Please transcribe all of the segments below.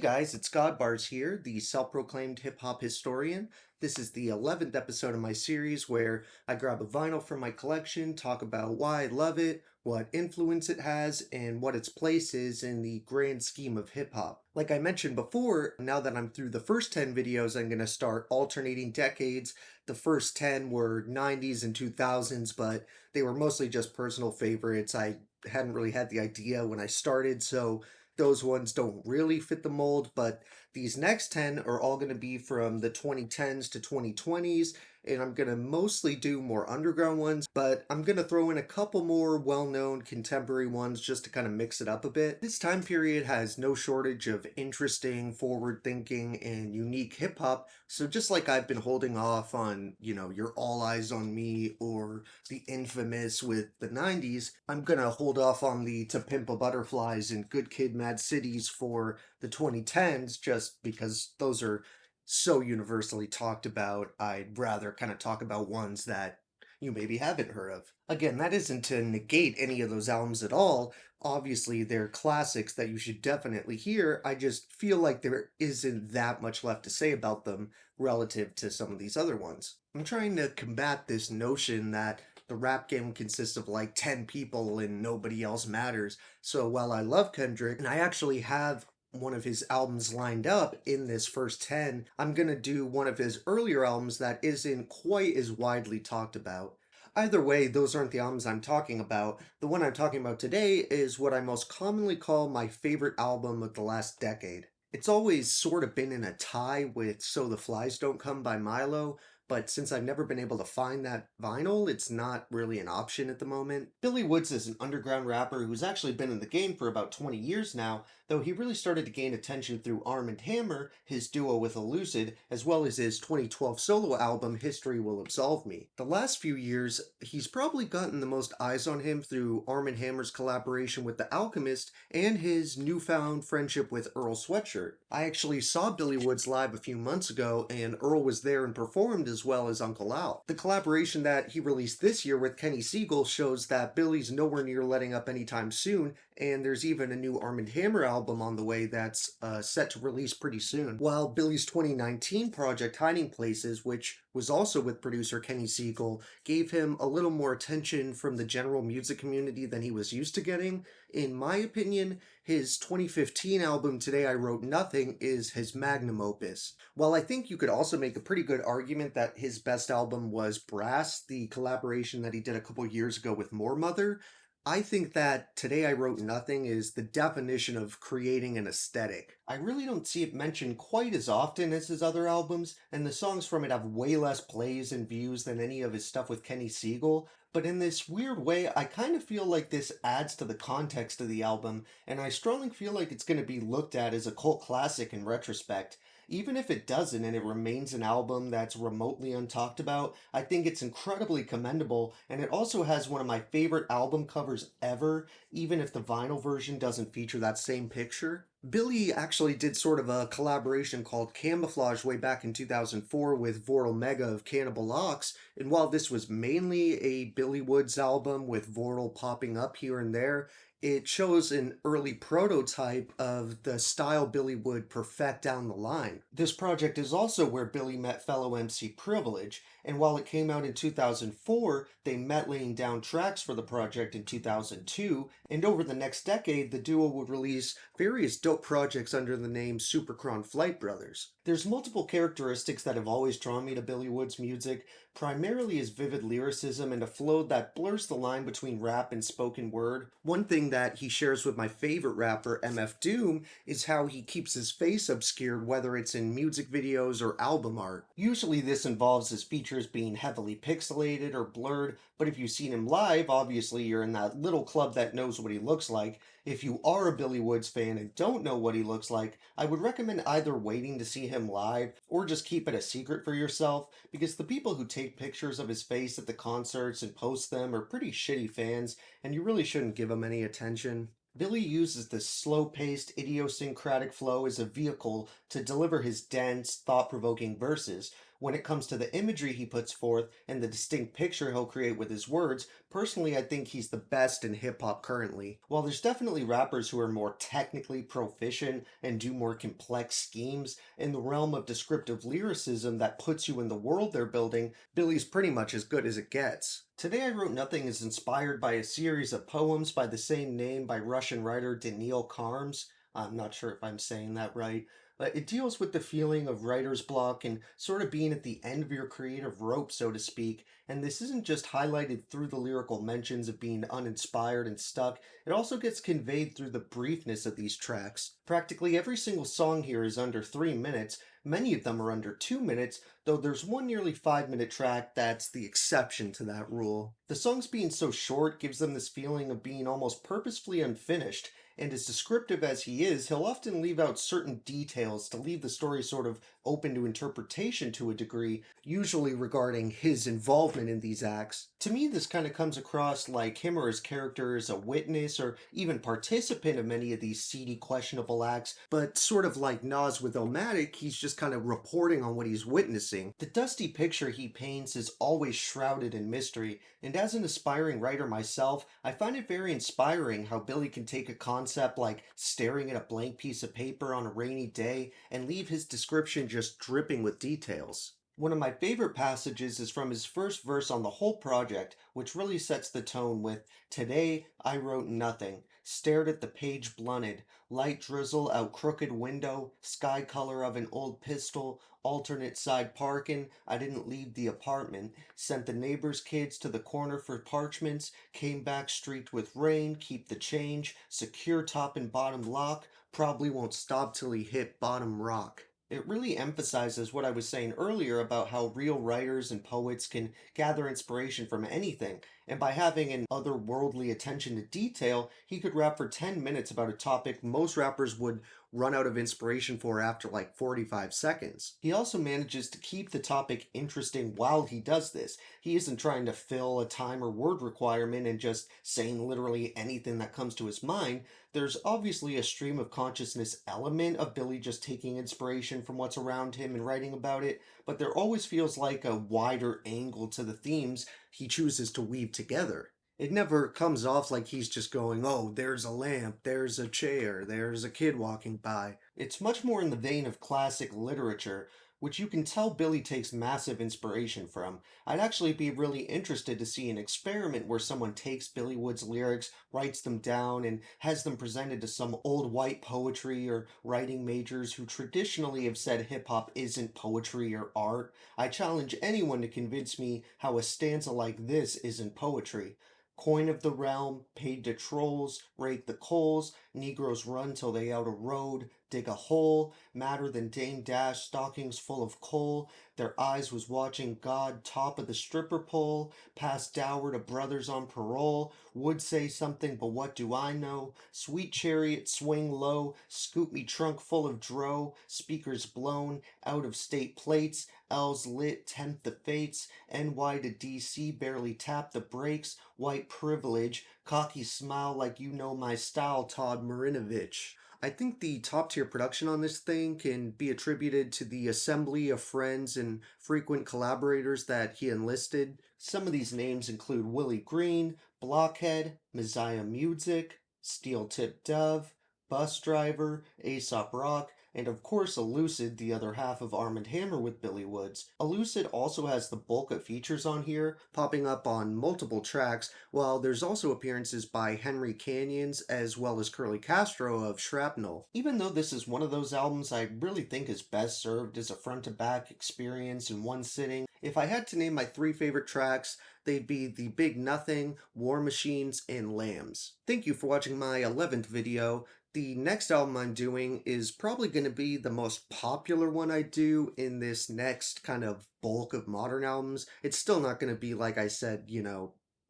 Guys, it's Godbars here, the self-proclaimed hip-hop historian. This is the 11th episode of my series where I grab a vinyl from my collection, talk about why I love it, what influence it has, and what its place is in the grand scheme of hip-hop. Like I mentioned before, now that I'm through the first 10 videos, I'm going to start alternating decades. The first 10 were 90s and 2000s, but they were mostly just personal favorites. I hadn't really had the idea when I started, so those ones don't really fit the mold, but these next 10 are all going to be from the 2010s to 2020s, and I'm going to mostly do more underground ones, but I'm going to throw in a couple more well-known contemporary ones just to kind of mix it up a bit. This time period has no shortage of interesting, forward-thinking, and unique hip-hop, so just like I've been holding off on, Your All Eyes on Me or the infamous with the 90s, I'm going to hold off on the To Pimp a Butterflies and Good Kid, Mad Cities for the 2010s just because those are so universally talked about. I'd rather kind of talk about ones that you maybe haven't heard of. Again, that isn't to negate any of those albums at all. Obviously, they're classics that you should definitely hear. I just feel like there isn't that much left to say about them relative to some of these other ones. I'm trying to combat this notion that the rap game consists of like 10 people and nobody else matters. So while I love Kendrick, and I actually have one of his albums lined up in this first 10, I'm gonna do one of his earlier albums that isn't quite as widely talked about. Either way, those aren't the albums I'm talking about. The one I'm talking about today is what I most commonly call my favorite album of the last decade. It's always sort of been in a tie with So the Flies Don't Come by Milo, but since I've never been able to find that vinyl, it's not really an option at the moment. Billy Woods is an underground rapper who's actually been in the game for about 20 years now, though he really started to gain attention through Arm & Hammer, his duo with Elucid, as well as his 2012 solo album History Will Absolve Me. The last few years, he's probably gotten the most eyes on him through Arm & Hammer's collaboration with The Alchemist and his newfound friendship with Earl Sweatshirt. I actually saw Billy Woods live a few months ago, and Earl was there and performed as well as Uncle Al. The collaboration that he released this year with Kenny Siegel shows that Billy's nowhere near letting up anytime soon, and there's even a new Arm & Hammer album on the way that's set to release pretty soon. While Billy's 2019 project Hiding Places, which was also with producer Kenny Siegel, gave him a little more attention from the general music community than he was used to getting, in my opinion, his 2015 album Today I Wrote Nothing is his magnum opus. While I think you could also make a pretty good argument that his best album was Brass, the collaboration that he did a couple years ago with More Mother, I think that Today I Wrote Nothing is the definition of creating an aesthetic. I really don't see it mentioned quite as often as his other albums, and the songs from it have way less plays and views than any of his stuff with Kenny Siegel, but in this weird way, I kind of feel like this adds to the context of the album, and I strongly feel like it's going to be looked at as a cult classic in retrospect. Even if it doesn't and it remains an album that's remotely untalked about, I think it's incredibly commendable, and it also has one of my favorite album covers ever, even if the vinyl version doesn't feature that same picture. Billy actually did sort of a collaboration called Camouflage way back in 2004 with Vortal Mega of Cannibal Ox, and while this was mainly a Billy Woods album with Vortal popping up here and there, it shows an early prototype of the style Billy would perfect down the line. This project is also where Billy met fellow MC Privilege, and while it came out in 2004, they met laying down tracks for the project in 2002, and over the next decade, the duo would release various dope projects under the name Superchron Flight Brothers. There's multiple characteristics that have always drawn me to Billy Woods' music, primarily his vivid lyricism and a flow that blurs the line between rap and spoken word. One thing that he shares with my favorite rapper, MF Doom, is how he keeps his face obscured, whether it's in music videos or album art. Usually this involves his features being heavily pixelated or blurred, but if you've seen him live, obviously you're in that little club that knows what he looks like. If you are a Billy Woods fan and don't know what he looks like, I would recommend either waiting to see him live or just keep it a secret for yourself, because the people who take pictures of his face at the concerts and post them are pretty shitty fans, and you really shouldn't give him any attention. Billy uses this slow-paced, idiosyncratic flow as a vehicle to deliver his dense, thought-provoking verses, When it comes to the imagery he puts forth and the distinct picture he'll create with his words, personally I think he's the best in hip hop currently. While there's definitely rappers who are more technically proficient and do more complex schemes, in the realm of descriptive lyricism that puts you in the world they're building, Billy's pretty much as good as it gets. Today I Wrote Nothing is inspired by a series of poems by the same name by Russian writer Daniil Karms. I'm not sure if I'm saying that right, but it deals with the feeling of writer's block and sort of being at the end of your creative rope, so to speak. And this isn't just highlighted through the lyrical mentions of being uninspired and stuck, it also gets conveyed through the briefness of these tracks. Practically every single song here is under 3 minutes, many of them are under 2 minutes, though there's one nearly 5 minute track that's the exception to that rule. The songs being so short gives them this feeling of being almost purposefully unfinished, and as descriptive as he is, he'll often leave out certain details to leave the story sort of open to interpretation to a degree, usually regarding his involvement in these acts. To me, this kind of comes across like him or his character is a witness or even participant of many of these seedy, questionable acts, but sort of like Nas with Omatic, he's just kind of reporting on what he's witnessing. The dusty picture he paints is always shrouded in mystery, and as an aspiring writer myself, I find it very inspiring how Billy can take a concept like staring at a blank piece of paper on a rainy day and leave his description just dripping with details. One of my favorite passages is from his first verse on the whole project, which really sets the tone with, "Today I wrote nothing, stared at the page blunted, light drizzle out crooked window, sky color of an old pistol, alternate side parkin', I didn't leave the apartment, sent the neighbor's kids to the corner for parchments, came back streaked with rain, keep the change, secure top and bottom lock, probably won't stop till he hit bottom rock." It really emphasizes what I was saying earlier about how real writers and poets can gather inspiration from anything, and by having an otherworldly attention to detail, he could rap for 10 minutes about a topic most rappers would run out of inspiration for after like 45 seconds. He also manages to keep the topic interesting while he does this. He isn't trying to fill a time or word requirement and just saying literally anything that comes to his mind. There's obviously a stream of consciousness element of Billy just taking inspiration from what's around him and writing about it, but there always feels like a wider angle to the themes he chooses to weave together. It never comes off like he's just going, oh, there's a lamp, there's a chair, there's a kid walking by. It's much more in the vein of classic literature, which you can tell Billy takes massive inspiration from. I'd actually be really interested to see an experiment where someone takes Billy Wood's lyrics, writes them down, and has them presented to some old white poetry or writing majors who traditionally have said hip hop isn't poetry or art. I challenge anyone to convince me how a stanza like this isn't poetry. Coin of the realm, paid to trolls, rake the coals, Negroes run till they out a road, dig a hole, madder than Dame Dash, stockings full of coal, their eyes was watching God top of the stripper pole, pass dower to brothers on parole, would say something but what do I know, sweet chariot swing low, scoop me trunk full of dro, speakers blown, out of state plates, L's lit, tempt the fates, NY to DC barely tap the brakes, white privilege, cocky smile like you know my style, Todd Marinovich. I think the top tier production on this thing can be attributed to the assembly of friends and frequent collaborators that he enlisted. Some of these names include Willie Green, Blockhead, Messiah Music, Steel Tip Dove, Bus Driver, Aesop Rock, and of course Elucid, the other half of Arm& Hammer with Billy Woods. Elucid also has the bulk of features on here, popping up on multiple tracks, while there's also appearances by Henry Canyons as well as Curly Castro of Shrapnel. Even though this is one of those albums I really think is best served as a front-to-back experience in one sitting, if I had to name my 3 favorite tracks, they'd be The Big Nothing, War Machines, and Lambs. Thank you for watching my 11th video. The next album I'm doing is probably going to be the most popular one I do in this next kind of bulk of modern albums. It's still not going to be, like I said,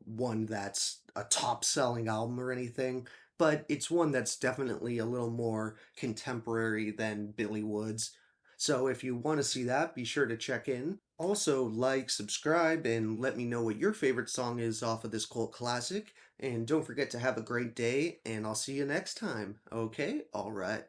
one that's a top-selling album or anything, but it's one that's definitely a little more contemporary than Billy Woods. So if you want to see that, be sure to check in. Also, like, subscribe, and let me know what your favorite song is off of this cult classic. And don't forget to have a great day, and I'll see you next time. Okay? Alright.